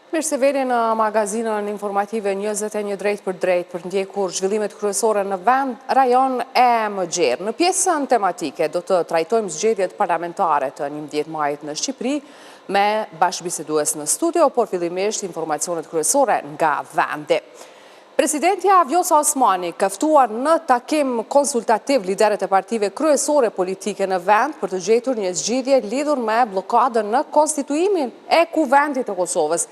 Mirë se veni në magazinën informative 21 drejt për ndjekur zhvillimet kryesore në vend, rajon e Mëgjerë. Në pjesën tematike do të trajtojmë zgjedhjet parlamentare të 11 majit në Shqipëri me bashkëbisedues në studio, por fillimisht informacionet kryesore nga vendi. Presidentja Vjosa Osmani ka ftuar në takim konsultativ liderët e partive kryesore politike në vend për të gjetur një zgjidhje lidhur me blokadën në konstituimin e Kuvendit të Kosovës.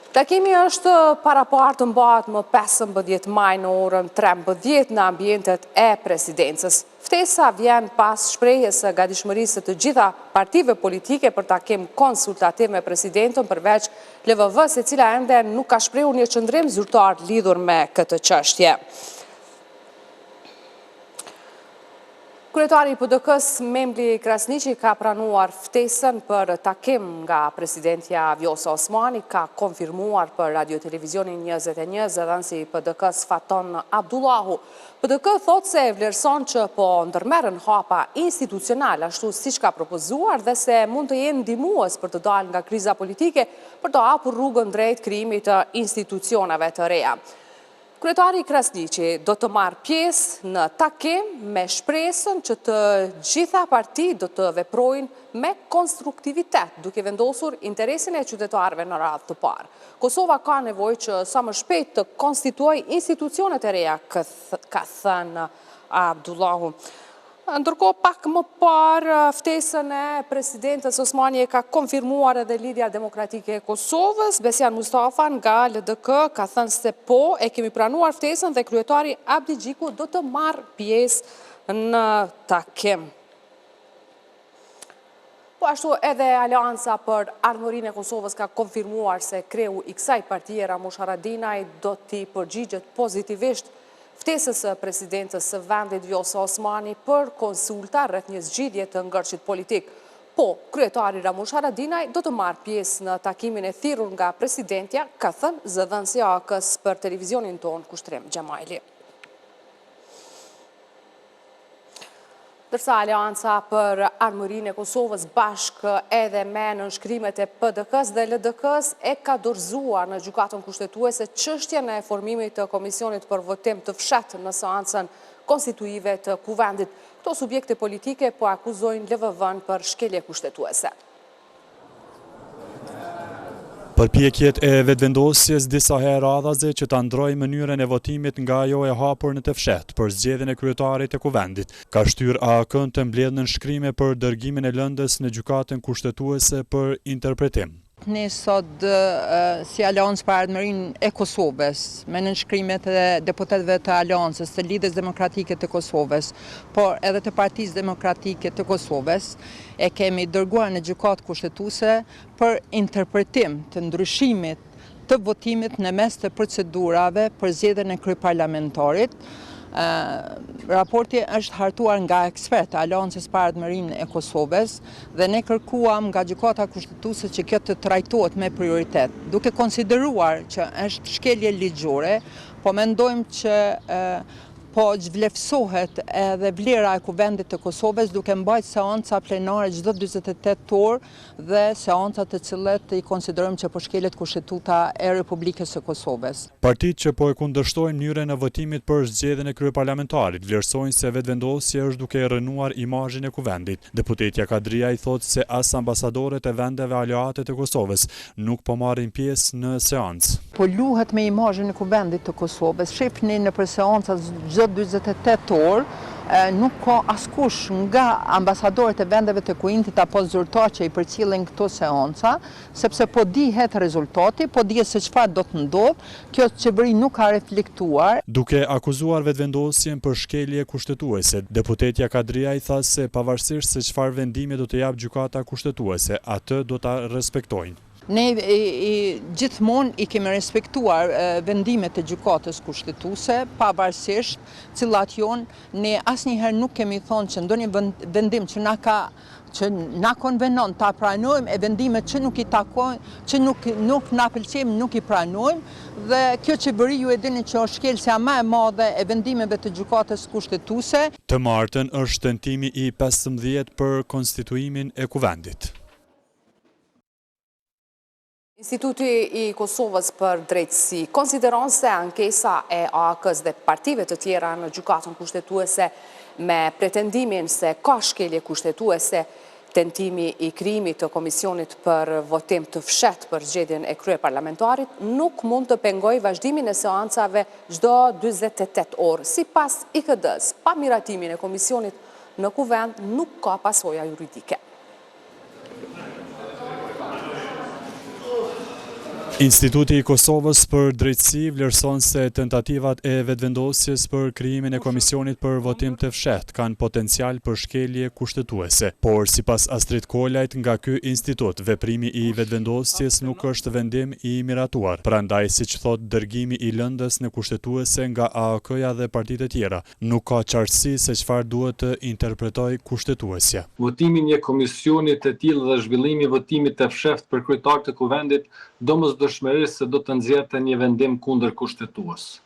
Takimi është parapartë të mbahet më 15 maj në orën 13 në ambientet e presidencës. Ftesa vjen pas shprehjes së gatishmërisë të gjitha partive politike për takim konsultativ me presidentën përveç LVV, se cila ende nuk ka shprehur një qëndrim zyrtar lidhur me këtë çështje. Kryetari i PDK-s Membli Krasniqi ka pranuar ftesën për takim nga presidentja Vjosa Osmani, ka konfirmuar për Radio Televizionin 21 zëdhënësi i PDK-s Faton Abdullahu. PDK thot se vlerëson që po ndërmerren hapa institucional ashtu siç ka propozuar dhe se mund të jenë ndihmues për të dalë nga kriza politike për të hapur rrugën drejt krijimit të institucioneve të reja. Kryetari Krasniqi do të marrë pjesë në takim me shpresën që të gjitha partitë do të veprojnë me konstruktivitet, duke vendosur interesin e qytetarëve në radhë të parë. Kosova ka nevojë që sa më shpejt të konstituojë institucionet e reja, ka thënë Abdullahu. Ndërkohë pak më parë ftesën e presidentës Osmani e ka konfirmuar edhe Lidhja Demokratike e Kosovës. Besian Mustafa nga LDK ka thënë se po, e kemi pranuar ftesën dhe kryetari Abdi Gjiku do të marrë pjesë në takim. Po ashtu edhe Aleanca për Ardhmërinë e Kosovës ka konfirmuar se kreu i kësaj partie Ramush Haradinaj do t'i përgjigjet pozitivisht ftesës së presidentës së vendit Vjosa Osmani për konsulta rreth një zgjidhje të ngërçit politik. Po, kryetari Ramush Haradinaj do të marrë pjesë në takimin e thirrur nga presidentja, ka thënë zëdhënësi AK-s për televizionin tonë Kushtrim Xhamajli. Dërsa Aleanca për Ardhmërinë e Kosovës bashkë edhe me nënshkrimet e PDK-s dhe LDK-s e ka dorëzuar në gjykatën kushtetuese çështjen e formimit të komisionit për votim të fshehtë në seancën konstituive të Kuvendit. Këto subjekte politike po akuzojnë LVV-n për shkelje kushtetuese. Përpjekjet e vetëvendosjes disa herë radhaze që ta ndrojë mënyrën e votimit nga ajo e hapur në të fshehtë për zgjedhjen e kryetarit të Kuvendit, ka shtyrë AK-n të mbledhë nënshkrime për dërgimin e lëndës në gjykatën kushtetuese për interpretim. Ne sot si Aleancë për Ardhmërinë e Kosovës, me nënshkrimet e deputetëve të Aleancës, të Lidhjes Demokratike të Kosovës, por edhe të Partisë Demokratike të Kosovës, e kemi dërguar në gjykatë kushtetuese për interpretim të ndryshimit të votimit në mes të procedurave për zgjedhjen e kryeparlamentarit. Raporti është hartuar nga ekspertë e Aleancës për Ardhmërinë e Kosovës dhe ne kërkuam nga gjykata kushtetuese që kjo të trajtohet me prioritet, duke konsideruar që është shkelje ligjore, po mendojmë që po vlefsohet edhe vlera e Kuvendit të Kosovës duke mbajtur seanca plenare çdo 48 orë dhe seanca të cilat i konsiderojmë që po shkelet kushtetuta e Republikës së Kosovës. Partitë që po e kundërshtojnë mënyrën e votimit për zgjedhjen e kryeparlamentarit vlerësojnë se vetëvendosja është duke rënuar imazhin e Kuvendit. Deputetja Kadria i thotë se as ambasadorët e vendeve aleate të Kosovës nuk po marrin pjesë në seancë. Po luhet me imazhin e Kuvendit të Kosovës. Shihni nëpër seanca çdo 48 orë, nuk ka askush nga ambasadorët e vendeve të Kuintit apo zyrtar që i përcjellin këto seanca, sepse po dihet rezultati, po dihet se çfarë do të ndodhë, kjo qeveri nuk ka reflektuar. Duke akuzuar vetëvendosjen për shkelje kushtetuese, deputetja Kadria i tha se pavarësisht se çfarë vendimi do të japë gjykata kushtetuese, atë do ta respektojnë. Ne gjithmonë i kemi respektuar vendimet e gjykatës kushtetuese, pavarësisht cilat janë, ne asnjëherë nuk kemi thonë që ndonjë vendim që na konvenon ta pranojmë e vendimet që nuk i takojnë, që nuk na pëlqejnë, nuk i pranojmë dhe kjo qeveri ju e dini që është shkelësja më e madhe e vendimeve të gjykatës kushtetuese. Të martën është tentimi i 15 për konstituimin e Kuvendit. Instituti i Kosovës për drejtësi konsideron se ankesa e AK-s dhe partive të tjera në gjykatën kushtetuese me pretendimin se ka shkelje kushtetuese, tentimi i krijimit të komisionit për votim të fshehtë për zgjedhjen e kryeparlamentarit nuk mund të pengojë vazhdimin e seancave çdo 48 orë. Sipas IKD-s, pa miratimin e komisionit në kuvend nuk ka pasoja juridike. Instituti i Kosovës për drejtësi vlerëson se tentativat e vetëvendosjes për krijimin e komisionit për votim të fshehtë kanë potencial për shkelje kushtetuese, por sipas Astrid Kolajt nga ky institut, veprimi i vetëvendosjes nuk është vendim i miratuar. Prandaj, siç thot, dërgimi i lëndës në kushtetuese nga AAK-ja dhe partitë e tjera nuk ka qartësi se çfarë duhet të interpretojë kushtetuesja. Votimi i një komisioni të tillë dhe zhvillimi i votimit të fshehtë për kryetar të kuvendit domosdoshmërisht se do të nxjerrte një vendim kundër kushtetues.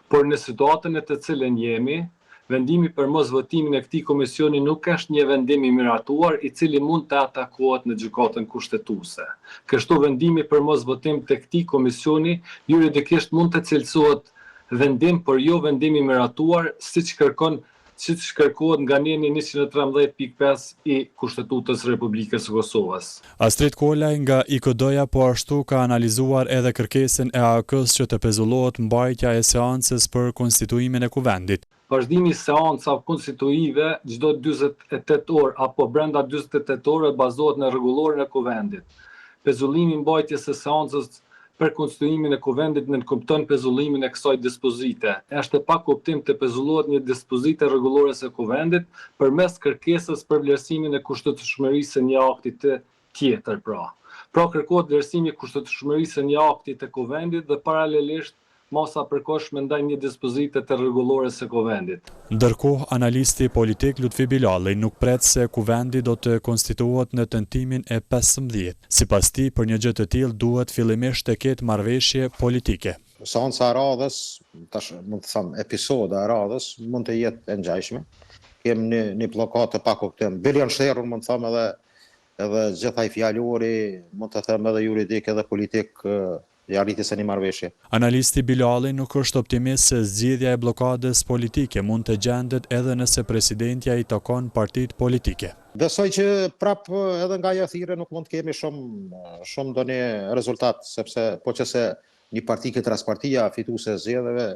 Por në situatën e të cilën jemi, vendimi për mos votimin e këtij komisioni nuk është një vendim i miratuar i cili mund të atakohet në gjykatën kushtetuese. Kështu vendimi për mos votim të këtij komisioni juridikisht mund të cilësohet vendim, por jo vendim i miratuar, siç kërkohet nga neni 113.5 i Kushtetutës Republikës së Kosovës. Astrid Kolaj nga IKD-ja po ashtu ka analizuar edhe kërkesën e AAK-s që të pezullohet mbajtja e seancës për konstituimin e kuvendit. Vazhdimi i seancave konstituive çdo 48 orë apo brenda 48 orë bazohet në rregulloren e kuvendit. Pezullimi mbajtjes së seancës për konstituimin e kuvendit nënkupton pezullimin e kësaj dispozite. Është pa kuptim të pezullohet një dispozite rregullore së kuvendit përmes kërkesës për vlerësimin e kushtetshmërisë së një akti tjetër pra. Pra kërkohet vlerësimi i kushtetshmërisë së një akti të kuvendit dhe paralelisht masa përkohshme ndaj një dispozite të rregullore së kuvendit. Ndërkohë, analisti politik Lutfi Bilalli nuk pret se kuvendi do të konstituohet në tentimin e 15. Sipas tij, për një gjë të tillë duhet fillimisht të ketë marrëveshje politike. Seanca e radhës, tash mund të them episoda e radhës, mund të jetë e ngjashme. Kemi një blokad të pakuptim. Bilion Shterun mund të them edhe gjithaj fjalori, mund të them edhe juridik edhe politik i arritjes së një marrëveshje. Analisti Bilalli nuk është optimist se zgjidhja e blokadës politike mund të gjendet edhe nëse presidentja i takon partitë politike. Besoj që prap edhe nga jathire nuk mund të kemi shumë ndonjë rezultat, sepse po qëse një parti këtë ras partia fituese e zgjedhjeve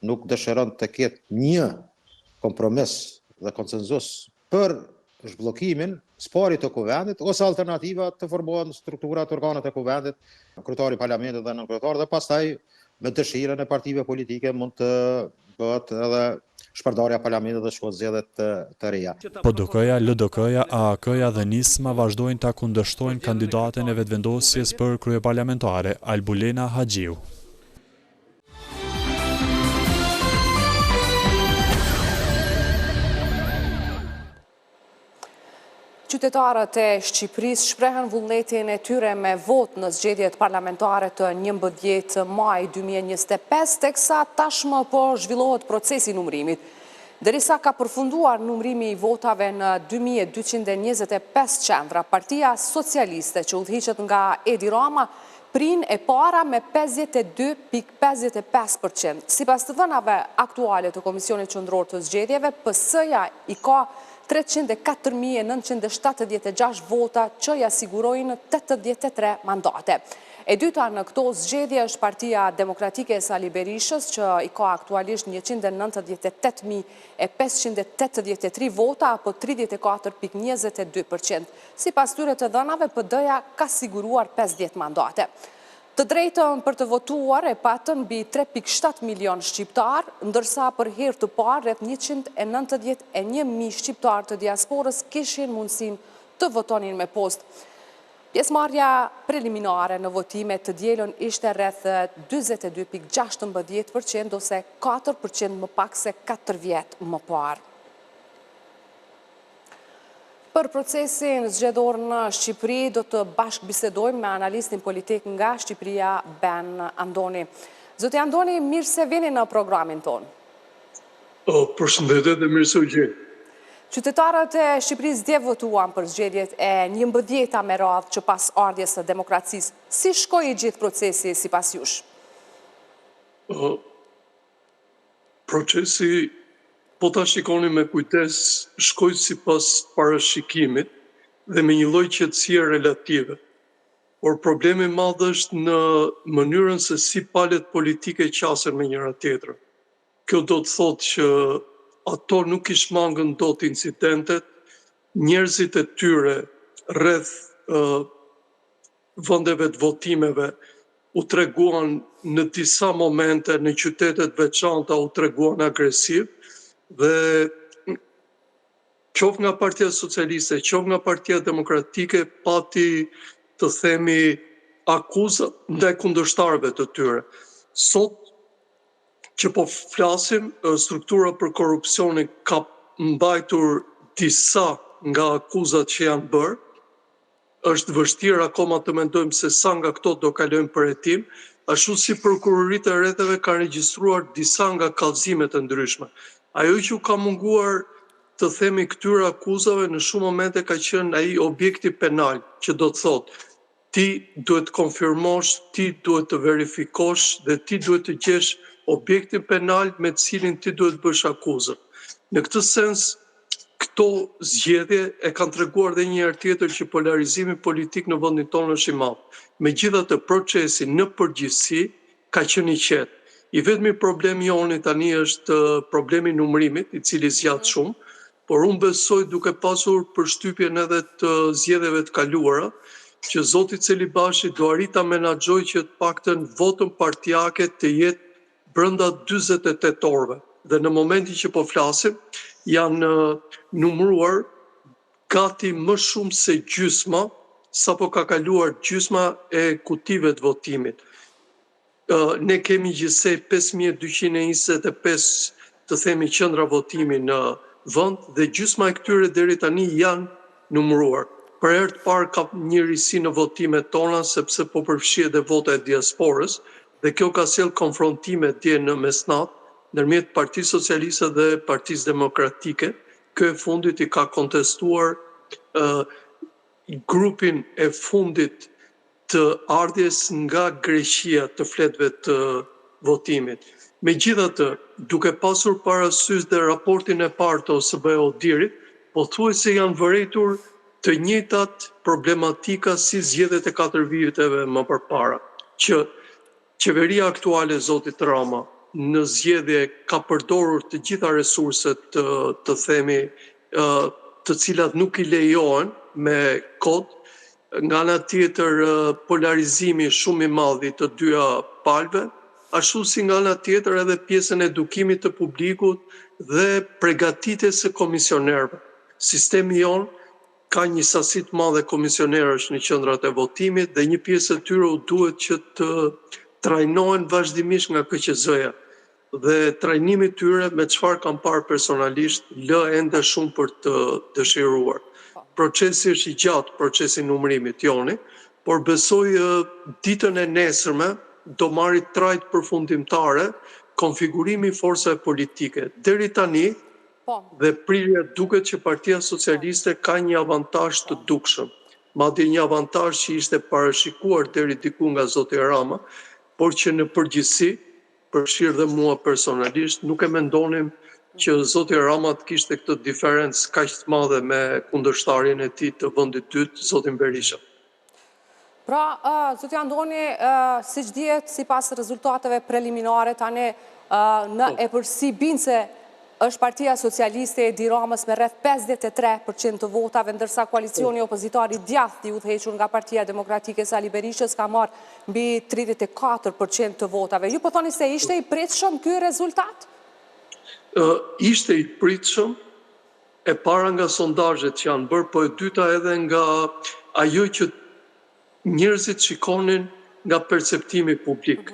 nuk dëshiron të ketë një kompromis dhe konsenzus për zhbllokimin sparit të kuvendit ose alternativa të formohen strukturat organet e kuvendit, kryetari i parlamentit dhe nënkryetari, dhe pastaj me dëshirën e partive politike mund të bëhet edhe shpërndarja e parlamentit dhe shkohet zgjedhjet të reja. Po DK-ja, LDK-ja, AAK-ja dhe NISMA vazhdojnë ta kundërshtojnë kandidaten e vetëvendosjes për kryeparlamentare, Albulena Haxhiu. Qytetarët e Shqipërisë shprehen vullnetin e tyre me vot në zgjedhjet parlamentare të 11 maj 2025, teksa tashmë po zhvillohet procesi numërimit. Derisa ka përfunduar numërimi i votave në 2225 qendra, Partia Socialiste që udhëhiqet nga Edi Rama prin e para me 52.55%. Sipas të dhënave aktuale të Komisionit Qendror të Zgjedhjeve, PS-ja i ka 304.976 vota që ja sigurojnë 83 mandate. E dyta në këto zgjedhje është Partia Demokratike e Sali Berishës, që i ka aktualisht 198.583 vota, apo 34.22%. Sipas tyre të dhënave, PD-ja ka siguruar 50 mandate. Të drejtën për të votuar e patën mbi 3.7 milion shqiptar, ndërsa për herë të parë rreth 191.000 shqiptar të diasporës kishin mundësinë të votonin me postë. Pjesëmarrja preliminare në votime të dielën ishte rreth 42.16%, ose 4% më pak se 4 vjet më parë. Për procesin zgjedhor në Shqipëri do të bashkëbisedojmë me analistin politik nga Shqipëria, Ben Andoni. Zoti Andoni, mirë se vini në programin tonë. Përshëndetje dhe mirë se u gjeni. Qytetarët e Shqipërisë dje votuan për zgjedhjet e 11 me radhë që pas ardhjes së demokracisë. Si shkoi gjithë procesi sipas jush? Procesi, po ta shikoni me kujdes, shkoi sipas parashikimit dhe me një lloj qetësie relative. Por problemi i madh është në mënyrën se si palët politike qasen me njëra tjetrën. Kjo do të thotë që ato nuk i shmangën dot incidentet, njerëzit e tyre rreth vendeve të votimeve u treguan në disa momente në qytetet veçanta u treguan agresiv dhe qoftë nga Partia Socialiste, qoftë nga Partia Demokratike pati të themi akuza ndaj kundërshtarëve të tyre. Sot që po flasim, struktura për korrupsionin ka mbajtur disa nga akuzat që janë bërë. Është vështirë akoma të mendojmë se sa nga këto do kalojnë për hetim, ashtu si prokuroritë e rrethave kanë regjistruar disa nga kallëzimet e ndryshme. Ajo që u ka munguar të themi këtyre akuzave në shumë momente ka qenë ai objekti penal, që do të thotë ti duhet të konfirmosh, ti duhet të verifikosh dhe ti duhet të gjesh objektin penal me të cilin ti duhet bësh akuzën. Në këtë sens, këto zgjedhje e kanë treguar edhe një herë tjetër që polarizimi politik në vendin tonë është i madh. Megjithatë, procesi në përgjithësi ka qenë i qetë. I vetmi problemi joni tani është problemi i numërimit, i cili zgjat shumë, por unë besoj duke pasur përshtypjen edhe të zgjedhjeve të kaluara, që zoti Celibashi do arrit ta menaxhojë që të paktën votën partijake të jetë brenda 48 orëve. Dhe në momentin që po flasim, janë numëruar gati më shumë se gjysma, sapo ka kaluar gjysma e kutive të votimit. Ne kemi gjithsej 5225 të themi qendra votimi në vend dhe gjysma e këtyre deri tani janë numëruar. Për herë të parë ka një risi në votimet tona sepse po përfshi edhe vota e diasporës dhe kjo ka sjell konfrontime dje në mesnatë ndërmjet Partisë Socialiste dhe Partisë Demokratike. Ky e fundit i ka kontestuar grupin e fundit të ardhjes nga Greqia të fletëve të votimit. Megjithatë, duke pasur parasysh dhe raportin e parë të OSBE-Odirit, pothuajse janë vërejtur të njëjtat problematika si zgjedhjet e 4 viteve më përpara, që qeveria aktuale zotit Rama në zgjedhje ka përdorur të gjitha resurset të themi të cilat nuk i lejohen me kod, nga ana tjetër polarizimi shumë i madh i të dyja palëve, ashtu si nga ana tjetër edhe pjesën e edukimit të publikut dhe përgatitjes së komisionerëve. Sistemi jon ka një sasi të madhe komisionerësh në qendrat e votimit dhe një pjesë e tyre u duhet që të trajnohen vazhdimisht nga KQZ-ja. Dhe trajnimi i tyre me çfarë kam parë personalisht lë ende shumë për të dëshiruar. Procesi është i gjatë, procesi i numërimit joni, por besoj ditën e nesërme do marri trajt përfundimtare konfigurimi i forcave politike. Deri tani dhe prirja duket që Partia Socialiste ka një avantazh të dukshëm. Madje një avantazh që ishte parashikuar deri diku nga zoti Rama, por që në përgjithësi, përfshirë dhe mua personalisht, nuk e mendonim që zoti Rama të kishte këtë diferencë kaq të madhe me kundërshtarin e tij të vendit dytë, zotin Berisha. Pra, zoti Andoni, siç dihet, sipas rezultateve preliminare tani në epërsi bind se është Partia Socialiste e Edi Ramës me rreth 53% të votave, ndërsa koalicioni opozitar i djathtë i udhëhequr nga Partia Demokratike Sali Berishës ka marrë mbi 34% të votave. Ju po thoni se ishte i pritshëm ky rezultat? Ishte i pritshëm, e para nga sondazhet që janë bërë, po e dyta edhe nga ajo që njerëzit shikonin nga perceptimi publik.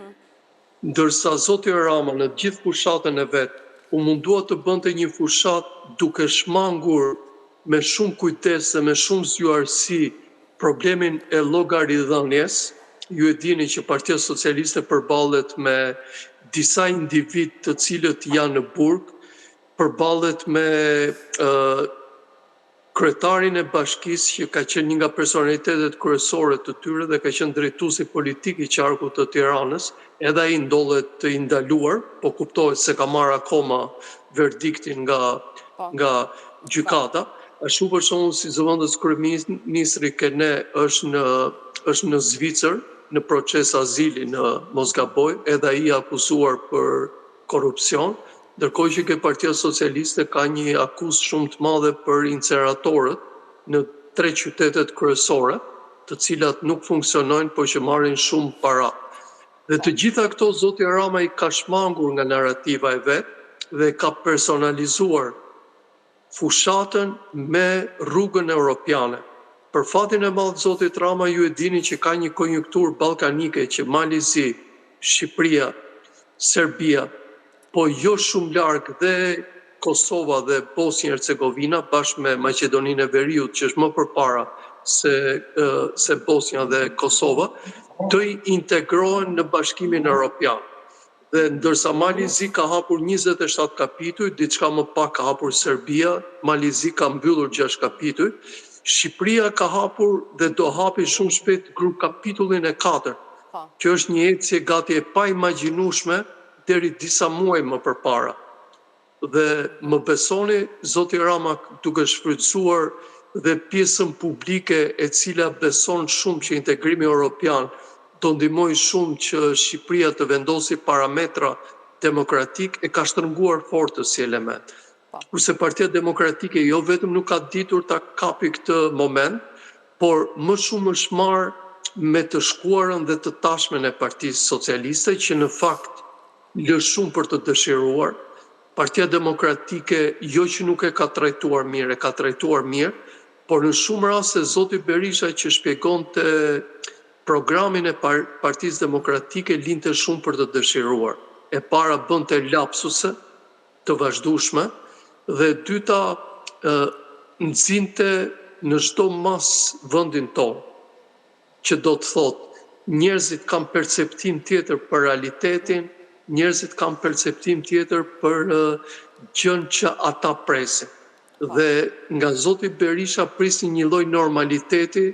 Ndërsa zoti Rama në gjithë fushatën e vet u mundua të bënte një fushat duke shmangur me shumë kujdes dhe me shumë zgjuarsi problemin e llogaridhënies. Ju e dini që Partia Socialiste përballet me disa individ të cilët janë në burg, përballet me kryetarin e bashkisë që ka qenë një nga personalitetet kryesore të tyre dhe ka qenë drejtuesi politik i qarkut të Tiranës, edhe ai ndollet të indaluar, po kuptohet se ka marrë akoma verdiktin nga gjykata. Ashtu për shembull si zëvendës kryeministri Kene është në Zvicër në proces azili në Mosgaboj, edhe ai akuzuar për korrupsion. Ndërkohë që ke Partia Socialiste ka një akuzë shumë të madhe për inceneratorët në 3 qytetet kryesore, të cilat nuk funksionojnë, por që marrin shumë para. Dhe të gjitha këto zoti Rama i ka shmangur nga narrativa e vet dhe ka personalizuar fushatën me rrugën europiane. Për fatin e madh zotit Rama, ju e dini që ka një konjunkturë ballkanike që Malizi, Shqipëria, Serbia, po jo shumë larg dhe Kosova dhe Bosnia Hercegovina bashkë me Maqedoninë e Veriut, që është më përpara se Bosnia dhe Kosova, të integrohen në Bashkimin Evropian. Dhe ndërsa Malizi ka hapur 27 kapituj, diçka më pak ka hapur Serbia, Malizi ka mbyllur 6 kapituj, Shqipëria ka hapur dhe do hapi shumë shpejt grup kapitullin e 4, që është një ecje gati e pa imagjinueshme deri disa muaj më përpara. Dhe më besoni, zoti Rama duke shfrytzuar dhe pjesën publike e cila beson shumë që integrimi europian do ndihmoj shumë që Shqipëria të vendosi parametra demokratik, e ka shtrënguar fort si element. Kurse Partia Demokratike jo vetëm nuk ka ditur ta kapi këtë moment, por më shumë është marrë me të shkuarën dhe të tashmen e Partisë Socialiste, që në fakt lë shumë për të dëshiruar. Partia Demokratike jo që nuk e ka trajtuar mirë, e ka trajtuar mirë, por në shumë raste zoti Berisha që shpjegonte programin e Partisë Demokratike linte shumë për të dëshiruar. E para bënte lapsuse të vazhdueshme dhe dyta nxinte në çdo mas vendin tonë, që do të thotë njerëzit kanë perceptim tjetër për realitetin, njerëzit kanë perceptim tjetër për gjën që ata presin. Dhe nga zoti Berisha prisnin një lloj normaliteti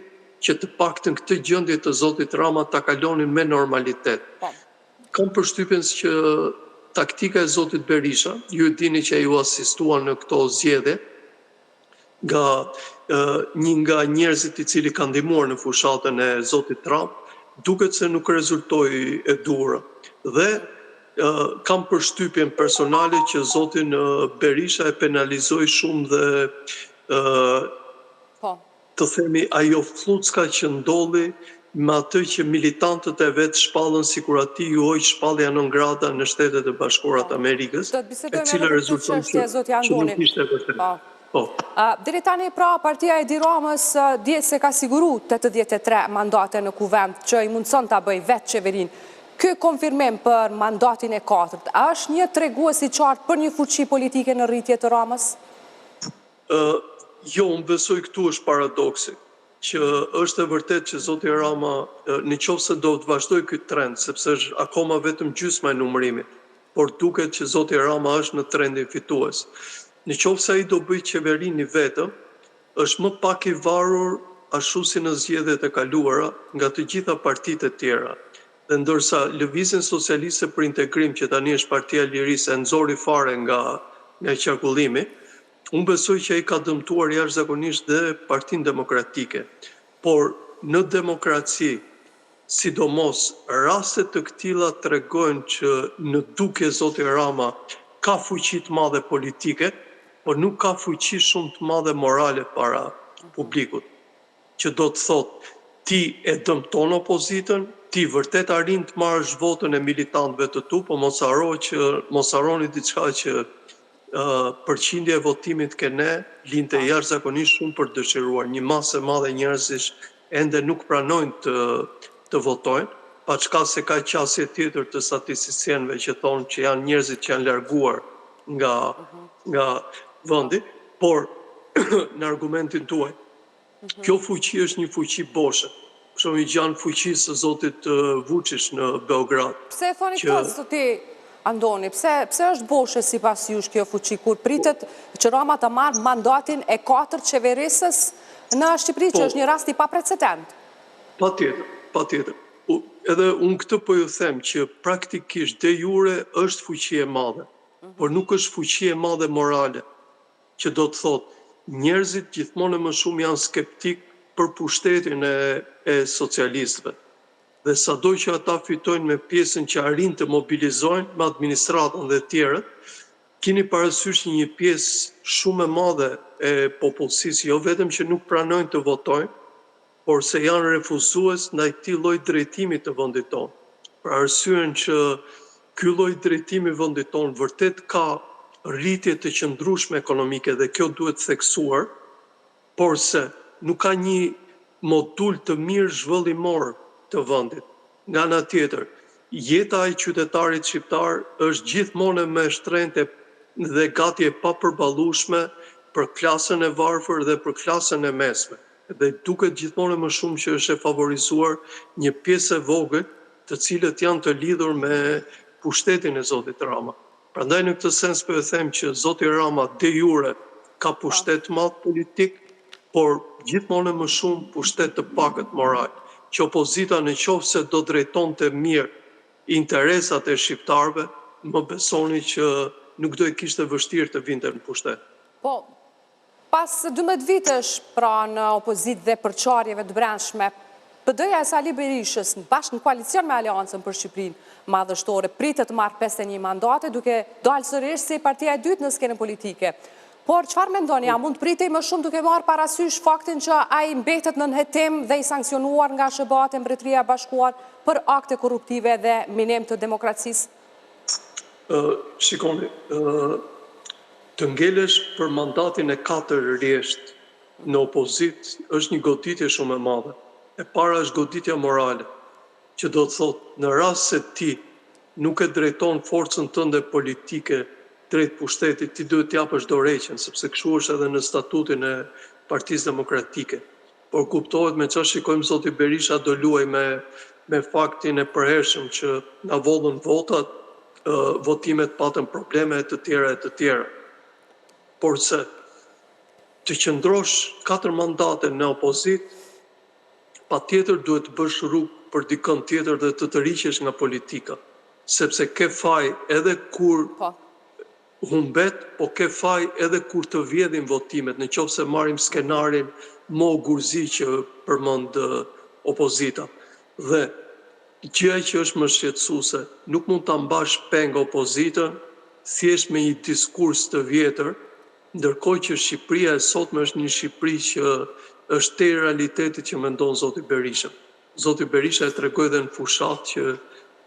që të paktën këtë gjendje të zotit Rama ta kalonin me normalitet. Kam përshtypjen që taktika e zotit Berisha, ju e dini që ai u asistua në këto zgjedhje nga një nga njerëzit i cili kanë ndihmuar në fushatën e zotit Trump, duket se nuk rezultoi e duhur. Dhe kam përshtypjen personale që zotin Berisha e penalizoi shumë dhe të themi ajo flucka që ndolli me atë që militantët e vetë shpallën sikur ati ju oj shpallja non grata në Shtetet e Bashkuara të Amerikës, e cila rezulton që nuk ishte vërtet. Deri tani pra Partia e Ramës dihet se ka siguru 83 mandate në kuvend që i mundson ta bëj vetë qeverin. Ky konfirmim për mandatin e 4 është një tregues i qartë për një fuqi politike në rritje të Ramës? Jo, unë besoj këtu është paradoksi, që është e vërtet që zoti Rama në qoftë se do të vazhdoj këtë trend, sepse është akoma vetëm gjysma e numërimit, por duket që zoti Rama është në trendin fitues. Në qoftë se ai do bëj qeverin i vetëm, është më pak i varur ashtu si në zgjedhjet e kaluara nga të gjitha partitë e tjera. Dhe ndërsa Lëvizjen Socialiste për Integrim, që tani është Partia e Lirisë, e nxori fare nga qarkullimi, unë besoj që ai ka dëmtuar jashtëzakonisht dhe Partinë Demokratike. Por në demokraci, sidomos raste të këtilla tregojnë që në dukje zoti Rama ka fuqi të madhe politike, por nuk ka fuqi shumë të madhe morale para publikut. Që do të thotë, ti e dëmton opozitën, ti vërtet arrin të marrësh votën e militantëve të tu, po mos harroni diçka që përqindja e votimit ke ne linte jashtëzakonisht shumë për dëshiruar. Një masë e madhe njerëzish ende nuk pranojnë të votojnë, pa çka se ka qasje tjetër të statisticienëve që thonë që janë njerëzit që janë larguar nga vendi, por në argumentin tuaj, kjo fuqi është një fuqi boshe. Shumë i gjanë fuqisë së zotit Vučić në Beograd. Pse e thoni këtë, zoti Andoni, pse është boshe si pas jush kjo fuqi, kur pritet që Rama të marrë mandatin e 4 qeverisës në Shqipëri, që është një rast i paprecedent? Pa tjetër. Edhe unë këtë po ju them që praktikisht de jure është fuqi e madhe, por nuk është fuqi e madhe morale, që do të thotë njerëzit gjithmonë më shumë janë skeptik për pushtetin e socialistëve. Dhe sado që ata fitojnë me pjesën që arrin të mobilizojnë me administratën dhe tjerët, keni parasysh një pjesë shumë e madhe e popullsisë, jo vetëm që nuk pranojnë të votojnë, por se janë refuzues ndaj këtij lloji drejtimi të vendit tonë. Për arsyen që ky lloj drejtimi i vendit tonë vërtet ka rritje të qëndrueshme ekonomike dhe kjo duhet theksuar, por se nuk ka një modul të mirë zhvillimor të vendit. Nga ana tjetër, jeta e qytetarit shqiptar është gjithmonë me shtrenjtë dhe gati e papërballueshme për klasën e varfër dhe për klasën e mesme. Dhe duket gjithmonë më shumë që është e favorizuar një pjesë e vogël, të cilët janë të lidhur me pushtetin e zotit Rama. Prandaj në këtë sens po e them që zoti Rama de jure ka pushtet të madh politik, por gjithmonë më shumë pushtet të pakët moral, që opozita në qoftë se do drejtonte mirë interesat e shqiptarëve, më besoni që nuk do e kishte vështirë të vinte në pushtet. Po, pas 12 vitesh pra në opozit dhe përçarjeve të brendshme, PD-ja e Sali Berishës bashkë në koalicion me Aleancën për Shqipërinë Madhështore pritet të marrë 51 mandate, duke dalë sërish si partia e dytë në skenën politike. Por çfarë mendoni, a mund të pritej më shumë duke marrë parasysh faktin që ai mbetet në nënhetim dhe i sankcionuar nga SBA-t e Mbretëria e Bashkuar për akte korruptive dhe minim të demokracisë? Shikoni, të ngelesh për mandatin e 4 rresht në opozit është një goditje shumë e madhe. E para është goditja morale, që do të thotë në rast se ti nuk e drejton forcën tënde politike drejt pushtetit, ti duhet t'japësh dorëheqjen, sepse kështu është edhe në statutin e Partisë Demokratike. Por kuptohet me çfarë shikojmë zoti Berisha do luaj me faktin e përhershëm që na vollën votat, votimet patën probleme e të tjera. Por se të qëndrosh 4 mandate në opozit, patjetër duhet të bësh rrugë për dikën tjetër dhe të tërhiqesh nga politika, sepse ke faj edhe kur humbet, po ke faj edhe kur të vjedhin votimet, në qoftë se marrim skenarin Mo Gurzi që përmend opozita. Dhe gjëja që është më shqetësuese, nuk mund ta mbash peng opozitën thjesht me një diskurs të vjetër, ndërkohë që Shqipëria e sotme është një Shqipëri që është te realitetit që mendon zoti Berisha. Zoti Berisha e tregoi dhe në fushat që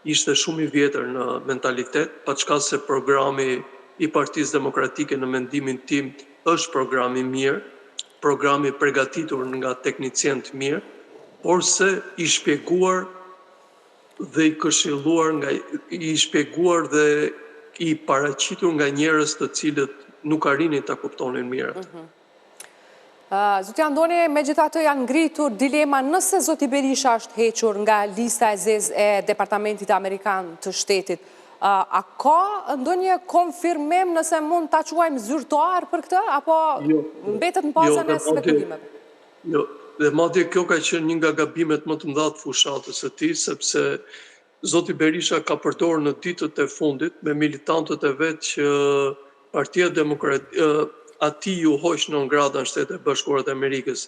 ishte shumë i vjetër në mentalitet, paçka se programi i Partisë Demokratike në mendimin tim është programi mirë, programi përgatitur nga teknicien të mirë, por se i shpjeguar dhe i këshilluar i shpjeguar dhe i paraqitur nga njerëz të cilët nuk arrinin ta kuptonin mirë. Zoti Andoni, megjithatë janë ngritur dilema nëse zoti Berisha është hequr nga lista e zezë e Departamentit Amerikan të Shtetit. A ka ndonjë konfirmim nëse mund ta quajmë zyrtar për këtë, apo mbetet në fazën e spekulimeve? Jo, dhe madje kjo ka qenë një nga gabimet më të mëdha të fushatës së tij, sepse zoti Berisha ka përdorur në ditët e fundit me militantët e vet që Partia Demokratike ati ju hoq non grata në Shtetet e Bashkuara të Amerikës.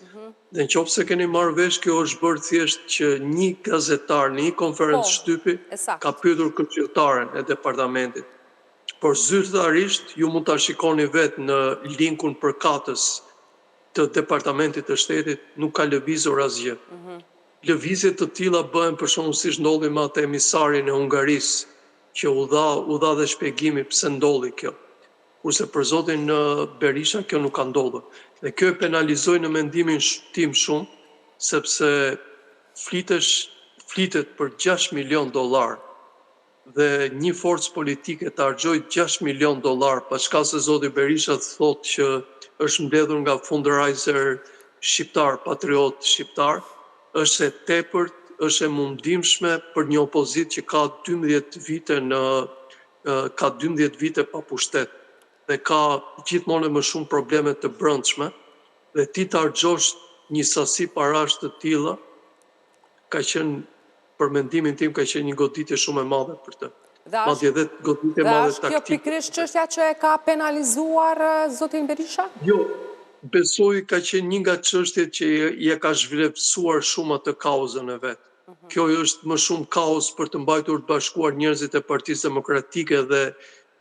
Dhe nëse keni marrë vesh, kjo është bërë thjesht që një gazetar në një konferencë shtypi ka pyetur këshilltaren e departamentit. Por zyrtarisht ju mund ta shikoni vetë në linkun përkatës të Departamentit të Shtetit, nuk ka lëvizur asgjë. Lëvizje të tilla bëhen për shembull siç ndodhi me atë emisarin e Hungarisë, që u dha dhe shpjegimi pse ndodhi kjo. Kurse për zotin Berisha kjo nuk ka ndodhur. Dhe kjo e penalizoi në mendimin tim shumë, sepse flitet për $6 milion dhe një forcë politike të harxojë $6 milion, paçka se zoti Berisha thotë që është mbledhur nga fundraiser shqiptar, patriot shqiptar, është e tepërt, është e mundimshme për një opozit që ka 12 vite në ka 12 vite pa pushtet dhe ka gjithmonë më shumë probleme të brendshme dhe ti të argjosh një sasi parash të tilla ka qenë, për mendimin tim, ka qenë një goditje shumë e madhe për të. Madje edhe goditje e madhe taktike. Dhe është kjo pikërisht çështja që e ka penalizuar zotin Berisha? Jo, besoj ka qenë një nga çështjet që je ka zhvlerësuar shumë atë kauzën e vet. Kjo është më shumë kaos për të mbajtur të bashkuar njerëzit e Partisë Demokratike dhe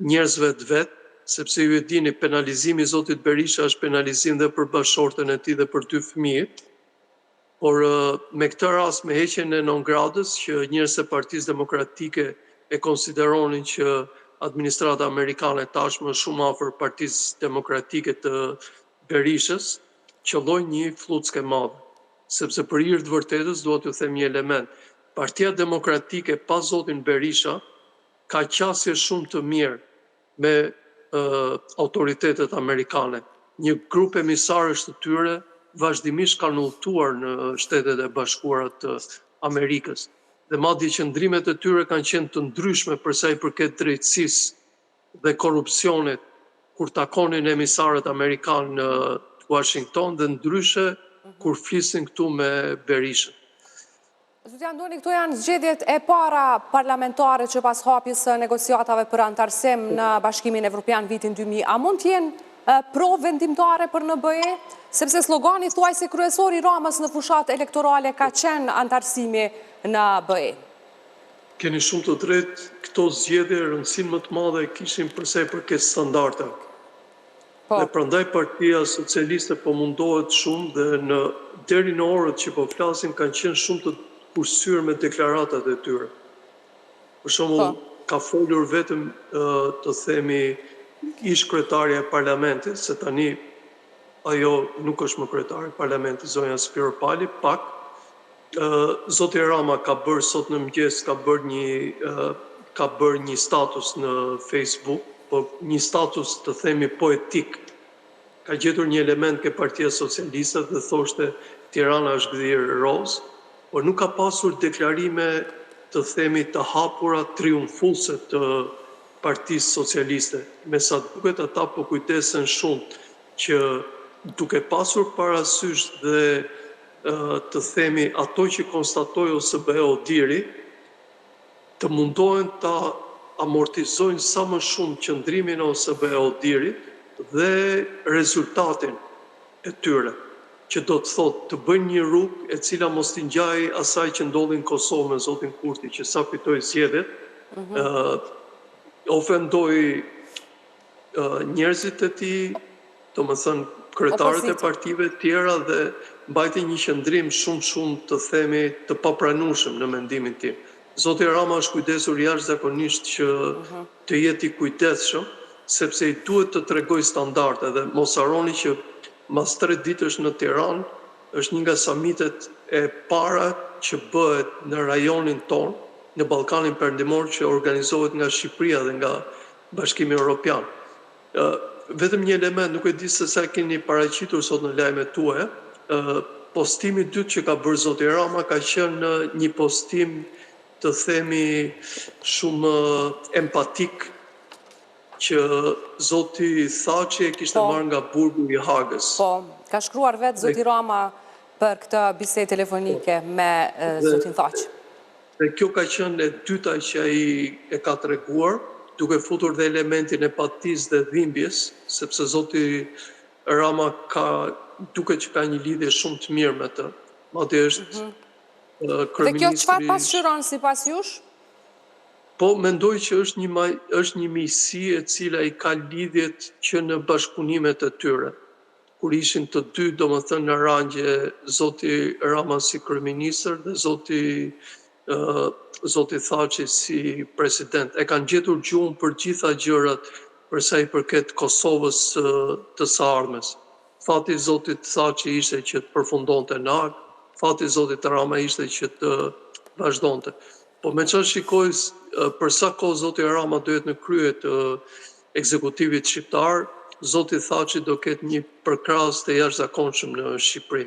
njerëzve të vet, sepse ju e dini penalizimi i zotit Berisha është penalizim dhe për bashortën e tij dhe për 2 fëmijët. Por me këtë rast, me heqjen e non-gradës, që njerëzit e Partisë Demokratike e konsideronin që administrata amerikane tashmë është shumë afër Partisë Demokratike të Berishës, qëlloi një fluckë e madhe. Sepse për hir të vërtetës duhet t'ju them një element. Partia Demokratike pa zotin Berisha ka qasje shumë të mirë me autoritetet amerikane. Një grup emisarësh të tyre vazhdimisht kanë udhëtuar në Shtetet e Bashkuara të Amerikës. Dhe madje qëndrimet e tyre kanë qenë të ndryshme për sa i përket drejtësisë dhe korrupsionit kur takonin emisarët amerikanë në Washington dhe ndryshe kur flisin këtu me Berishën. Zoti Andoni, këto janë zgjedhjet e para parlamentare që pas hapjes së negociatave për antarësim në Bashkimin Evropian vitin 2000. A mund t'jenë pro-vendimtare për NBE? Sepse slogani thuajse kryesor i Ramës në fushat elektorale ka qenë antarësimi në BE. Keni shumë të drejtë, këto zgjedhje rëndësinë më të madhe kishin përsa i përket standardeve. Dhe prandaj Partia Socialiste po mundohet shumë dhe deri në orët që po flasim kanë qenë shumë të kursyer me deklaratat e tyre. Për shembull, ka folur vetëm të themi ish kryetaria e parlamentit, se tani ajo nuk është më kryetare e parlamentit, zonja Spiro Pali, pak. Zoti Rama ka bërë sot në mëngjes, ka bërë një status në Facebook, po një status të themi poetik. Ka gjetur një element ke Partia Socialiste dhe thoshte Tirana është gdhirë roz, por nuk ka pasur deklarime të themi të hapura triumfuese të Partisë Socialiste. Me sa duket ata po kujdesen shumë që duke pasur parasysh dhe të themi ato që konstatoi OSBE Odiri, të mundohen ta amortizojnë sa më shumë qëndrimin e OSBE Odirit dhe rezultatin e tyre, që do të thotë të bëjnë një rrugë e cila mos t'i ngjajë asaj që ndodhi në Kosovë me zotin Kurti, që sa fitoi zgjedhjet, ofendoi njerëzit e tij, domethënë kryetarët e partive tjera dhe mbajti një qëndrim shumë të themi të papranueshëm në mendimin tim. Zoti Rama është kujdesur jashtëzakonisht që të jetë i kujdesshëm, sepse i duhet të tregoj standarde dhe mos harroni që mas 3 ditësh në Tiranë është një nga samitet e para që bëhet në rajonin ton, në Ballkanin Perëndimor, që organizohet nga Shqipëria dhe nga Bashkimi Evropian. Vetëm një element, nuk e di se sa keni paraqitur sot në lajmet tuaja, postimi i dytë që ka bërë zoti Rama ka qenë një postim të themi shumë empatik, që zoti Thaçi e kishte marrë nga burgu i Hagës. Ka shkruar vetë zoti Rama për këtë bisedë telefonike me zotin Thaçi. Dhe kjo ka qenë e dyta që ai e ka treguar, duke futur dhe elementin empatisë dhe dhimbjes, sepse zoti Rama duket që ka një lidhje shumë të mirë me të. Madje është kryeministri. Dhe kjo çfarë pasqyron sipas jush? Po, mendoj që është një miqësi e cila i ka lidhjet që në bashkëpunimet e tyre. Kur ishin të dy, domethënë në rangje zoti Rama si kryeministër dhe zoti Thaçi si president. E kanë gjetur gjuhën për gjitha gjërat për sa i përket Kosovës të së ardhmes. Fati zotit Thaçi ishte që të përfundonte në ag, fati zotit Rama ishte që të vazhdonte. Po me çfarë shikoj për sa kohë zoti Rama do jetë në krye të ekzekutivit shqiptar, zoti Thaçi do ketë një përkrahas të jashtëzakonshëm në Shqipëri.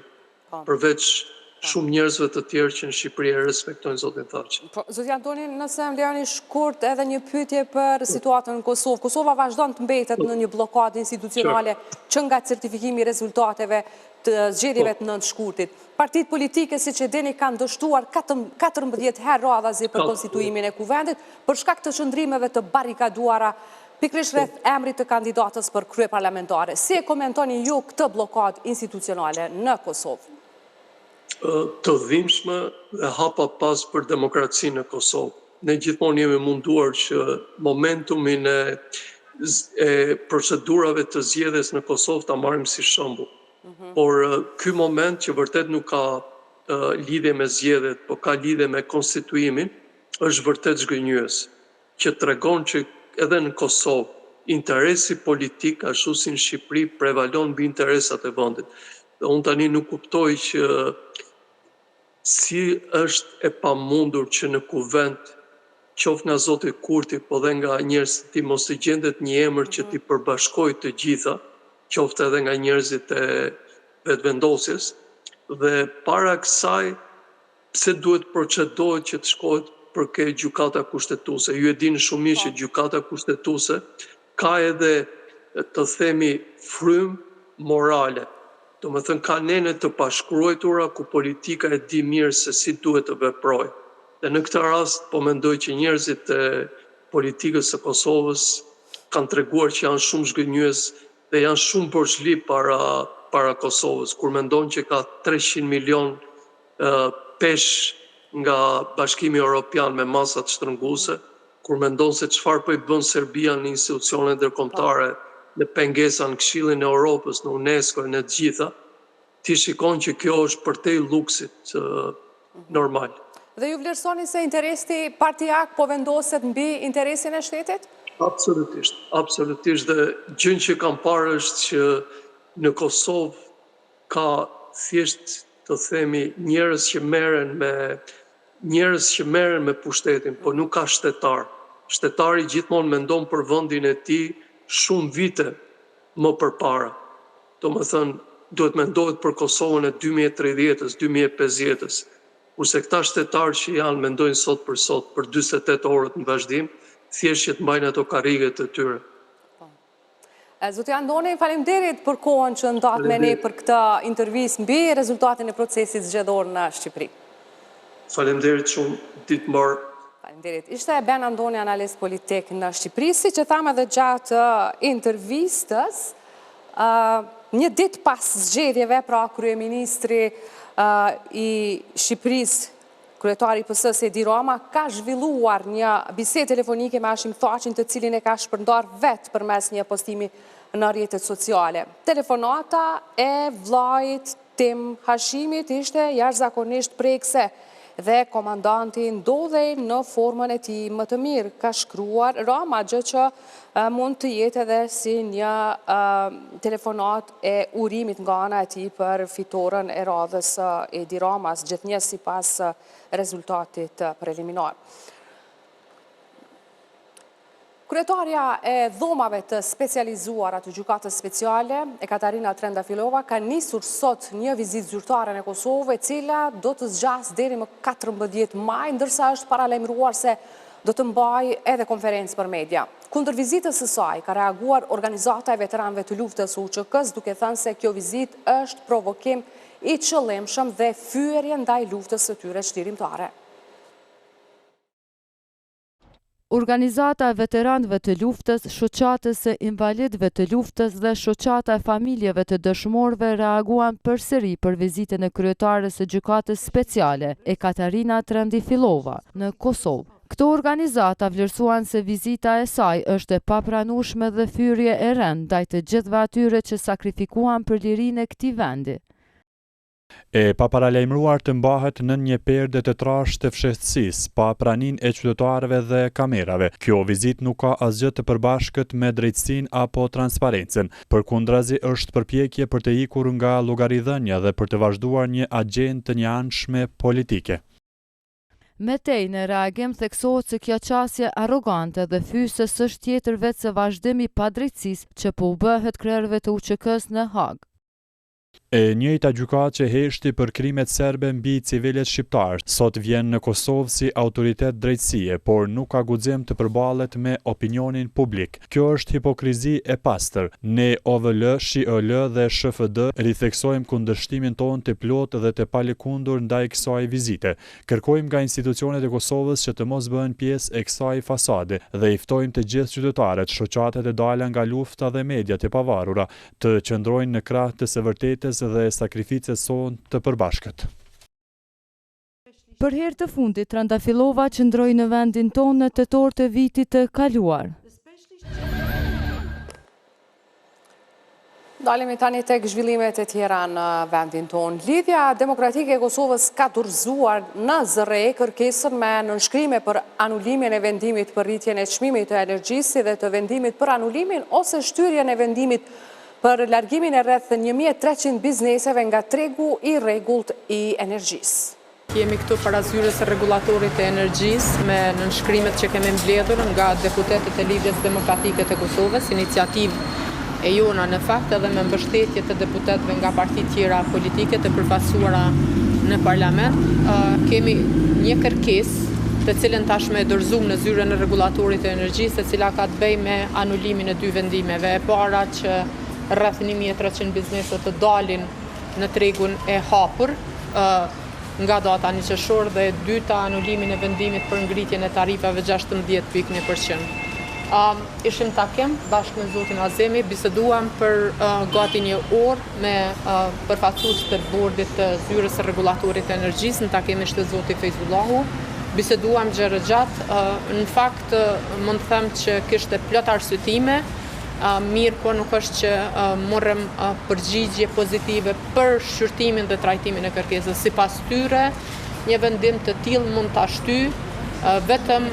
Përveç shumë njerëzve të tjerë që në Shqipëri e respektojnë zotin Thaçi. Po, zoti Antoni, nëse më lejoni shkurt edhe një pyetje për situatën në Kosovë. Kosova vazhdon të mbetet në një blokadë institucionale që nga certifikimi i rezultateve të zgjedhjeve të 9 shkurtit. Partitë politike, siç e dini, kanë dështuar 14 herë radhazi për konstituimin e kuvendit për shkak të çndrimeve të barrikaduara pikërisht rreth emrit të kandidatës për krye parlamentare. Si e komentoni ju këtë blokadë institucionale në Kosovë? Të dhimbshme dhe hapa pas për demokracinë në Kosovë. Ne gjithmonë jemi munduar që momentumin e procedurave të zgjedhjes në Kosovë ta marrim si shembull. Por ky moment që vërtet nuk ka lidhje me zgjedhjet, por ka lidhje me konstituimin, është vërtet zgënjyes, që tregon që edhe në Kosovë interesi politik ashtu si në Shqipëri prevalon mbi interesat e vendit. Dhe unë tani nuk kuptoj që si është e pamundur që në kuvend, qoftë nga zoti Kurti, po dhe nga njerëzit ti mos të gjendet një emër që ti përbashkoj të gjitha, qoftë edhe nga njerëzit e vetëvendosjes, dhe para kësaj, pse duhet procedohet që të shkohet për ke gjykata kushtetuese. Ju e dini shumë mirë që gjykata kushtetuese ka edhe, të themi, frymë morale. Do me thënë, ka nene të pashkruajtura ku politika e di mirë se si duhet të veprojë. Dhe në këtë rast, po mendoj që njerëzit e politikës së Kosovës kanë treguar që janë shumë zgënjyes dhe janë shumë borxhli para Kosovës, kur mendon që ka 300 milion pesh nga Bashkimi Evropian me masat shtrënguese, kur mendon se çfarë po i bën Serbia në institucione ndërkombëtare, në pengesa në Këshillin e Europës, në UNESCO e në të gjitha, ti shikon që kjo është përtej luksit normal. Dhe ju vlerësoni se interesi partijak po vendoset mbi interesin e shtetit? Absolutisht, absolutisht. Dhe gjën që kam parë është që në Kosovë ka thjesht, të themi, njerëz që merren me pushtetin, po nuk ka shtetar. Shtetari gjithmonë mendon për vendin e tij shumë vite më përpara. Do më thënë, duhet mendohet për Kosovën e 2030-ës, 2050-ës, kurse këta shtetarë që janë mendojnë sot për 28 orët në vazhdim, thjesht që të mbajnë ato karriget të tyre. Zoti Antoni, faleminderit për kohën që ndat me ne për këtë intervistë mbi rezultatin e procesit zgjedhor në Shqipëri. Faleminderit shumë, ditë mbarë. Faleminderit. Ishte Ben Antoni, analist politik në Shqipëri, si që thamë edhe gjatë intervistës, një ditë pas zgjedhjeve, pra kryeministri i Shqipërisë, kryetari PS-së Edi Rama, ka zhvilluar një bisedë telefonike me Hashim Thaçin, të cilin e ka shpërndar vetë përmes një postimi në rrjetet sociale. Telefonata e vllajit tim Hashimit ishte jashtëzakonisht prekse dhe komandanti ndodhej në formën e tij më të mirë, ka shkruar Rama, gjë që mund të jetë edhe si një telefonat e urimit nga ana e tij për fitoren e radhës Edi Ramas, gjithnjë sipas rezultatit preliminar. Kryetarja e dhomave të specializuara të gjykatës speciale, Ekaterina Trendafilova, ka nisur sot një vizitë zyrtare në Kosovë, e cila do të zgjas deri më 14 maj, ndërsa është paralajmëruar se do të mbajë edhe konferencë për media. Kundër vizitës së saj ka reaguar organizata e veteranëve të luftës UÇK-s, duke thënë se kjo vizitë është provokim i qëllimshëm dhe fyerje ndaj luftës së tyre çlirimtare. Organizata e veteranëve të luftës, shoqatës e invalidëve të luftës dhe shoqata e familjeve të dëshmorëve reaguan përsëri për vizitën e kryetares së gjykatës speciale, Ekaterina Trendafilova, në Kosovë. Këto organizata vlerësuan se vizita e saj është e papranueshme dhe fyrje e rënd ndaj të gjithëve atyre që sakrifikuan për lirinë e këtij vendi. E paparalajmëruar të mbahet në një perde të trashë të fshehtësisë, pa praninë e qytetarëve dhe kamerave. Kjo vizitë nuk ka asgjë të përbashkët me drejtësinë apo transparencën. Përkundrazi është përpjekje për të ikur nga llogaridhënia dhe për të vazhduar një agjendë të njëanshme politike. Metej në reagim theksohet se kjo qasje arrogante dhe fyse s'është tjetër vetë se vazhdim i padrejtësisë që po u bëhet krerëve të UÇK-s në Hag. E njëjta gjykatë që heshti për krimet serbe mbi civilet shqiptar, sot vjen në Kosovë si autoritet drejtësie, por nuk ka guxim të përballet me opinionin publik. Kjo është hipokrizi e pastër. Ne OVL, SHIL dhe SHFD ritheksojmë kundërshtimin tonë të plotë dhe të palikundur ndaj kësaj vizite. Kërkojmë nga institucionet e Kosovës që të mos bëhen pjesë e kësaj fasade dhe i ftojmë të gjithë qytetarët, shoqatet e dala nga lufta dhe mediat e pavarura të qëndrojnë në krah të së vërtetës dhe sakrificës sonë të përbashkët. Për herë të fundit, Trandafillova qëndroi në vendin tonë në tetor të vitit të kaluar. Dalemi tani tek zhvillimet e tjera në vendin tonë. Lidhja Demokratike e Kosovës ka dorëzuar në zëre kërkesën me nënshkrime për anulimin e vendimit për rritjen e çmimit të energjisë dhe të vendimit për anulimin ose shtyrjen e vendimit për largimin e rreth 1300 bizneseve nga tregu i rregullt i energjisë. Jemi këtu para zyrës së rregullatorit të energjisë me nënshkrimet që kemi mbledhur nga deputetët e Lidhjes Demokratike të Kosovës, iniciativë e jona në fakt edhe me mbështetje të deputetëve nga parti tjera politike të përfaqësuara në parlament. Kemi një kërkesë të cilën tashmë e dorëzuam në zyrën e rregullatorit të energjisë, e cila ka të bëjë me anulimin e dy vendimeve. E para që rreth 1300 biznese të dalin në tregun e hapur nga data 1 qershor dhe e dyta anulimin e vendimit për ngritjen e tarifave 16.1%. Ishim takim bashkë me zotin Azemi, biseduam për gati një orë me përfaqësues të bordit të zyrës së rregullatorit të energjisë, në takim ishte zoti Fejzullahu. Biseduam gjërë gjatë, në fakt mund të them që kishte plot arsyetime, mirë, por nuk është që morëm përgjigje pozitive për shqyrtimin dhe trajtimin e kërkesës. Sipas tyre, një vendim të tillë mund ta shtyjë vetëm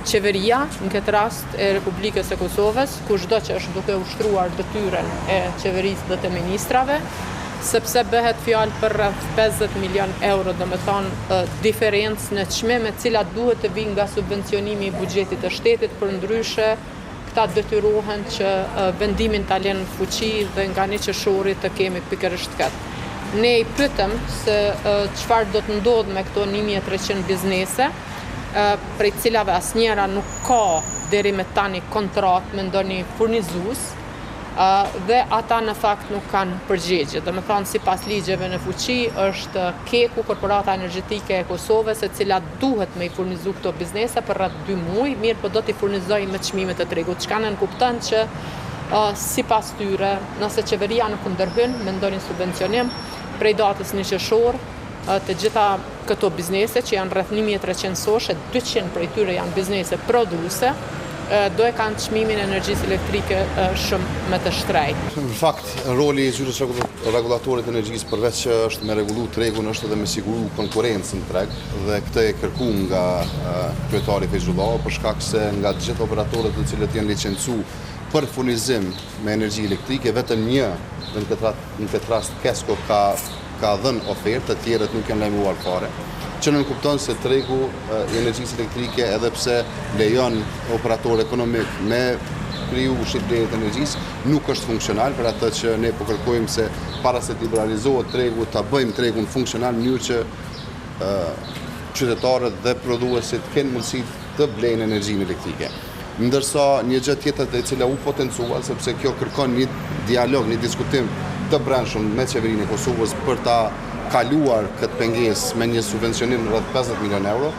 qeveria, në këtë rast e Republikës së Kosovës, kushdo që është duke ushtruar detyrën e qeverisë dhe të ministrave, sepse bëhet fjalë për rreth 50 milion euro, domethënë diferencë në çmim, e cilat duhet të vinë nga subvencionimi i buxhetit të shtetit, për ndryshe ta detyrohen që vendimin ta lënë në fuqi dhe nga 1 qershori të kemi pikërisht këtë. Ne i pyetëm se çfarë do të ndodhë me këto 1300 biznese, prej cilave asnjëra nuk ka deri me tani kontratë me ndonjë furnizues, dhe ata në fakt nuk kanë përgjigje. Domethënë, sipas ligjeve në fuqi është KEKU, Korporata Energjetike e Kosovës, e cila duhet me i furnizu këto biznese për rreth 2 muaj, mirë po do t'i furnizojë me çmimet e tregut. Çka nënkupton që sipas tyre, nëse qeveria nuk ndërhyn me ndonjë subvencionim, prej datës 1 qershor, të gjitha këto biznese që janë rreth 1300 soshe, 200 prej tyre janë biznese produse, do e kanë çmimin e energjisë elektrike shumë më të shtrejtë. Në fakt, roli i zyrës rregullatorit të energjisë përveç që është me rregullu tregun, është edhe me siguru konkurrencën në treg, dhe këtë e kërkuar nga kryetari Fejzullahu, për shkak se nga të gjithë operatorët të cilët janë licencu për furnizim me energji elektrike, vetëm një, në këtë rast Kesko ka dhënë ofertë, të tjerët nuk janë lajmëruar fare, që nënkupton se tregu i energjisë elektrike, edhe pse lejon operator ekonomik me kriju shitblerjen e energjisë, nuk është funksional, për atë që ne po kërkojmë se para se të liberalizohet tregu, ta bëjmë tregun funksional në mënyrë që qytetarët dhe prodhuesit kenë mundësi të blejnë energjinë elektrike. Ndërsa një gjë tjetër e cila u potencuar, sepse kjo kërkon një dialog, një diskutim të brendshëm me qeverinë e Kosovës për ta kaluar këtë pengesë me një subvencionim rreth 50 milion euro.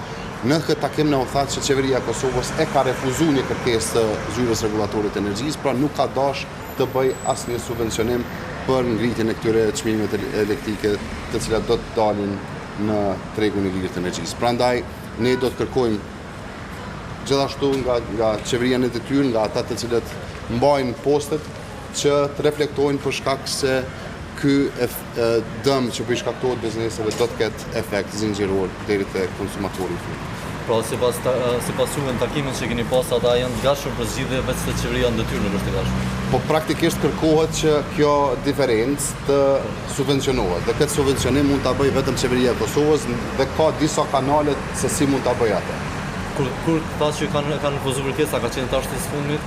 Në këtë takim ne u tha që qeveria e Kosovës e ka refuzuar një kërkesë të zyrës rregullatorit të energjisë, pra nuk ka dash të bëj asnjë subvencionim për ngritjen e këtyre çmimeve elektrike, të cilat do të dalin në tregun e lirë të energjisë. Prandaj ne do të kërkojmë gjithashtu nga qeveria në detyrë, nga ata të cilët mbajnë postet, që të reflektojnë për shkak se ky dëm që po i shkaktohet bizneseve do të ketë efekt zinxhiror deri te konsumatori. Pra, sipas juve në takimin që keni pas, ata janë të gatshëm për zgjidhje vetë se qeveria në detyrë nuk është e gatshme. Po praktikisht kërkohet që kjo diferencë të subvencionohet. Dhe këtë subvencionim mund ta bëjë vetëm qeveria e Kosovës, dhe ka disa kanale se si mund ta bëjë atë. Kur këta që kanë refuzuar kërkesa, ka qenë tash të fundit?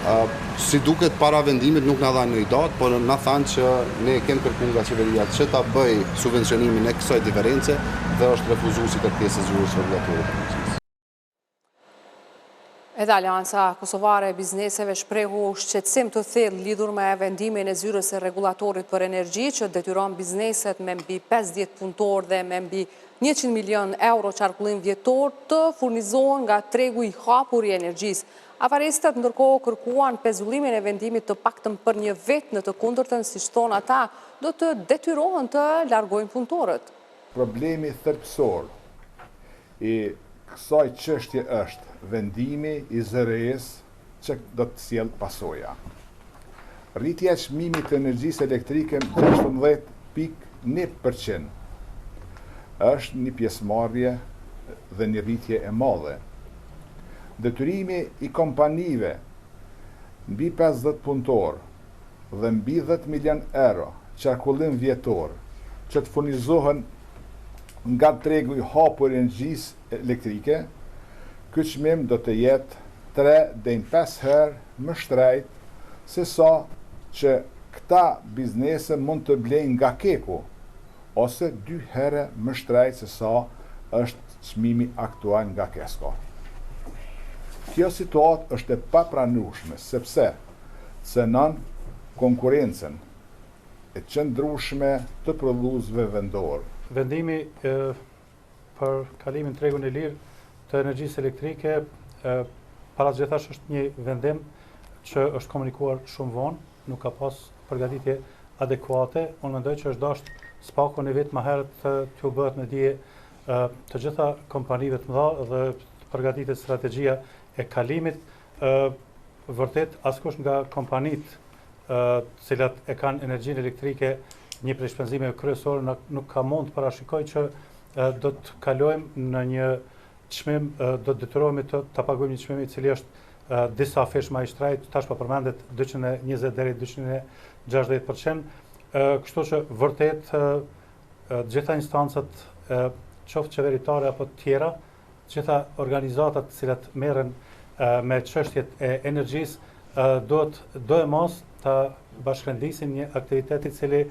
Si duket para vendimit nuk na dhanë një datë, por na thanë që ne kemi kërkuar nga qeveria që ta bëj subvencionimin e kësaj diference dhe është refuzuar si kërkesë zyrtare rregullatorit. Edhe Alianca Kosovare e Bizneseve shprehu shqetësim të thellë lidhur me vendimin e zyrës së rregullatorit për energji që detyron bizneset me mbi 50 punëtor dhe me mbi 100 milion euro qarkullim vjetor të furnizohen nga tregu i hapur i energjisë. Avaristët ndërkohë kërkuan pezullimin e vendimit të paktën për një vit, në të kundërtën, siç thonë ata, do të detyrohen të largojnë punëtorët. Problemi thelbësor i kësaj çështje është vendimi i ZRE-s që do të sjellë pasoja. Rritja e çmimit të energjisë elektrike 16.1% është një pjesëmarrje dhe një rritje e madhe. Detyrimi i kompanive mbi 50 punëtor dhe mbi 10 milion euro qarkullim vjetor që të furnizohen nga tregu i hapur i energjisë elektrike, ky çmim do të jetë 3 deri 5 herë më shtrejt se sa që këta biznese mund të blejnë nga keku, ose 2 herë më shtrejt se sa është çmimi aktual nga kesko. Kjo situatë është e papranueshme sepse cënon konkurrencën e qëndrueshme të prodhuesve vendor. Vendimi për kalimin tregun e lirë të energjisë elektrike paragjithash është një vendim që është komunikuar shumë vonë, nuk ka pas përgatitje adekuate. Unë mendoj që është dashur spaku një vit më herët t'u bëhet me dije të gjitha kompanive të mëdha dhe të përgatitet strategjia e kalimit. Vërtet askush nga kompanitë cilat e kanë energjinë elektrike, një prej shpenzimeve kryesore, nuk ka mund të parashikoj që do të kalojmë në një çmim, do të detyrohemi të paguajmë një çmim i cili është disa fesh më i shtrejt, tash po përmendet 220 deri 260%. Kështu që vërtet gjitha instancat, qoftë qeveritare apo të tjera, gjitha organizatat të cilat merren me çështjet e energjisë do e mos ta bashkërendisin një aktivitet i cili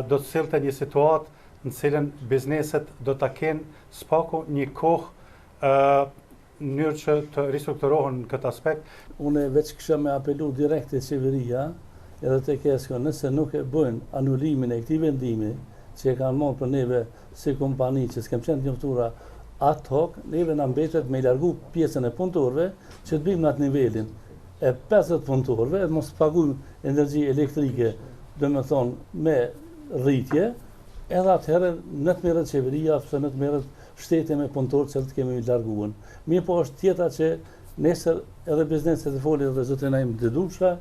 do të sillte një situatë në cilën bizneset do ta kenë spaku një kohë në mënyrë që të ristrukturohen në këtë aspekt. Unë veç kisha me apelu direkt te qeveria edhe te kesko, nëse nuk e bëjnë anulimin e këtij vendimi që e kanë marrë për neve si kompani që s'kem qenë të njoftura ad hoc, neve na mbetet me largu pjesën e punëtorëve që të bëjmë në atë nivelin e 50 punëtorëve, mos pagujmë energji elektrike, domethënë me rritje, edhe atëherë në të merret qeveria ose në të merret shteti me punëtorë që të kemi larguar. Mirë po është tjetra që nesër edhe bizneset e folin dhe zotë Naim Dedusha,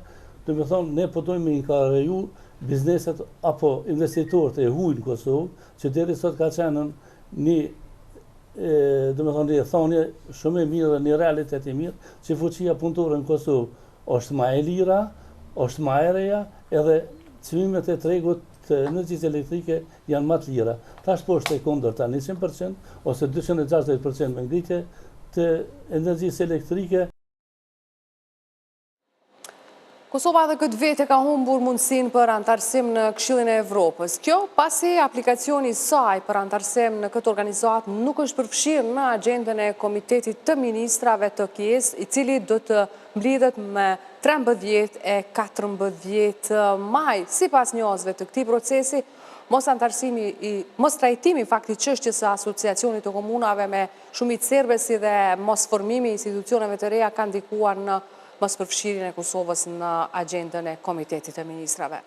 domethënë ne po dojmë me inkaraju bizneset apo investitorët e huaj në Kosovë, që deri sot ka qenë një domethënë një thonje shumë e mirë dhe një realitet i mirë, që fuqia punëtore në Kosovë është më e lira, është më e reja, edhe çmimet e tregut të energjisë elektrike janë më të lira. Tash po është e kundërta 100% ose 260% me ngritje të energjisë elektrike. Kosova edhe këtë vit e ka humbur mundësinë për antarësim në Këshillin e Evropës. Kjo pasi aplikacioni i saj për antarësim në këtë organizatë nuk është përfshirë në agjendën e Komitetit të Ministrave të KiES, i cili do të mblidhet me 13 e 14 maj. Sipas njohësve të këtij procesi, mos trajtimi fakti çështjes së asociacionit të komunave me shumicë serbe si dhe mos formimi i institucioneve të reja kanë ndikuar në mos përfshirjen e Kosovës në agjendën e Komitetit të Ministrave.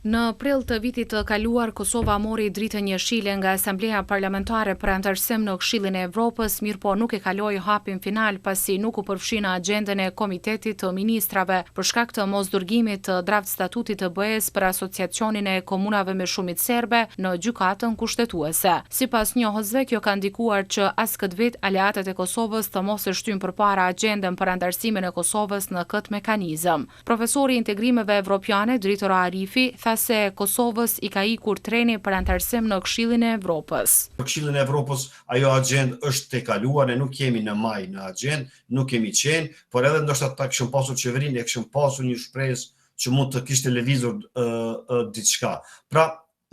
Në prill të vitit të kaluar, Kosova mori dritën jeshile nga Asambleja Parlamentare për antarësim në Këshillin e Evropës, mirëpo nuk e kaloi hapin final pasi nuk u përfshi në agjendën e Komitetit të Ministrave për shkak të mosdurgimit të draft statutit të BE-s për asociacionin e komunave me shumicë serbe në gjykatën kushtetuese. Sipas njohësve, kjo ka ndikuar që as këtë vit aleatët e Kosovës të mos e shtyjnë përpara agjendën për antarësimin e Kosovës në këtë mekanizëm. Profesori i integrimeve evropiane, Dritor Arifi, tha se Kosovës i ka ikur treni për antarësim në Këshillin e Evropës. Për Këshillin e Evropës ajo agjend është tejkaluar, ne nuk jemi në maj në agjend, nuk kemi qenë, por edhe ndoshta ta kishim pasur qeverinë, e kishim pasur një shpresë që mund të kishte lëvizur diçka. Pra,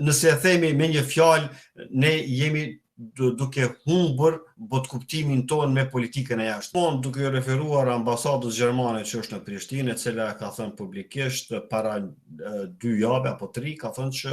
nëse e themi me një fjalë, ne jemi duke humbur botkuptimin tonë me politikën e jashtë. Duke referuar ambasadës gjermane që është në Prishtinë, e cila ka thënë publikisht para 2 javë apo 3, ka thënë që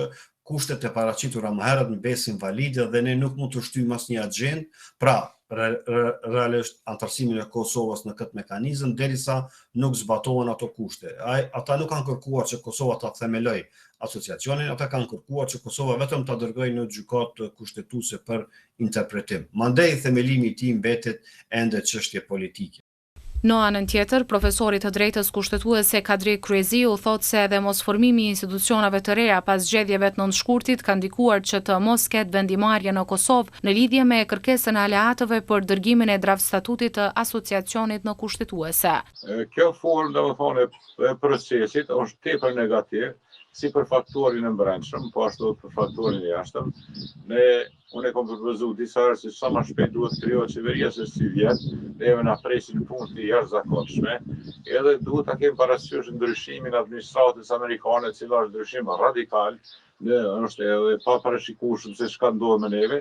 kushtet e paraqitura më herët mbesin valide dhe ne nuk mund të shtyjmë asnjë agjendë, pra realisht antarësimin e Kosovës në këtë mekanizëm derisa nuk zbatohen ato kushte. Ata nuk kanë kërkuar që Kosova ta themeloj asociacionin, ata kanë kërkuar që Kosova vetëm ta dërgojë në gjykatë kushtetuese për interpretim. Mandej themelimi i tij mbetet ende çështje politike. Në anën tjetër, profesori të drejtës kushtetuese Kadri Kryeziu thotë se edhe mosformimi i institucioneve të reja pas zgjedhjeve të nëntëshkurtit ka ndikuar që të mos ketë vendimarrje në Kosovë në lidhje me kërkesën e aleatëve për dërgimin e draft statutit të asociacionit në kushtetuese. Kjo formë, domethënë, e procesit është tepër negativ, si për faktorin e brendshëm, po ashtu për faktorin e jashtëm. Unë e kam përgjigjur disa herë se sa më shpejt duhet krijohet qeveria se si vjet, neve na presin punë të jashtëzakonshme, edhe duhet ta kemi parasysh ndryshimin e administratës amerikane, e cila është ndryshim radikal, është edhe pa parashikueshëm se çka ndodh me neve.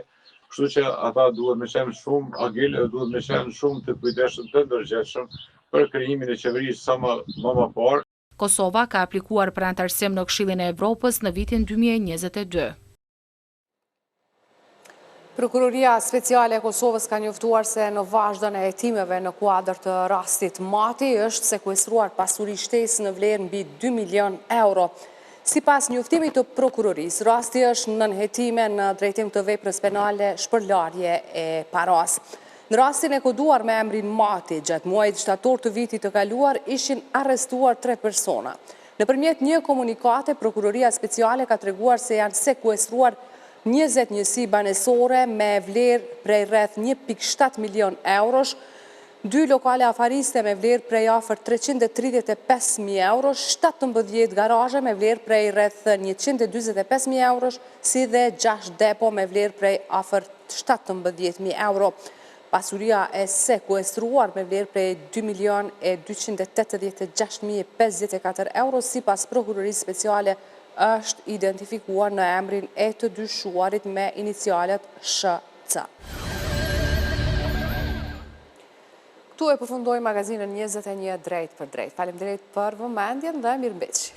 Kështu që ata duhet me qenë shumë agil, duhet me qenë shumë të kujdesshëm të ndërgjegjshëm për krijimin e qeverisë sa më parë. Kosova ka aplikuar për antarësim në Këshillin e Evropës në vitin 2022. Prokuroria Speciale e Kosovës ka njoftuar se në vazhdon e hetimeve në kuadër të rastit Mati është sekuestruar pasuri shtesë në vlerë mbi 2 milion euro. Sipas njoftimit të prokurorisë, rasti është nën hetime në drejtim të veprës penale shpërlarje e paras. Në rastin e koduar me emrin Mati, gjatë muajit shtator të vitit të kaluar, ishin arrestuar 3 persona. Nëpërmjet një komunikate, Prokuroria Speciale ka treguar se janë sekuestruar 20 njësi banesore me vlerë prej rreth 1.7 milion eurosh, 2 lokale afariste me vlerë prej afër 335.000 eurosh, 17 garaje me vlerë prej rreth 125.000 eurosh, si dhe 6 depo me vlerë prej afër 17.000 euro. Pasuria e sekuestruar me vlerë prej 2.286.054 euro, si pas Prokurorisë Speciale, është identifikuar në emrin e të dyshuarit me inicialet SHC. Këtu e përfundoj magazinën 21 drejt për drejt. Faleminderit për vëmendjen dhe mirëmbëjtje.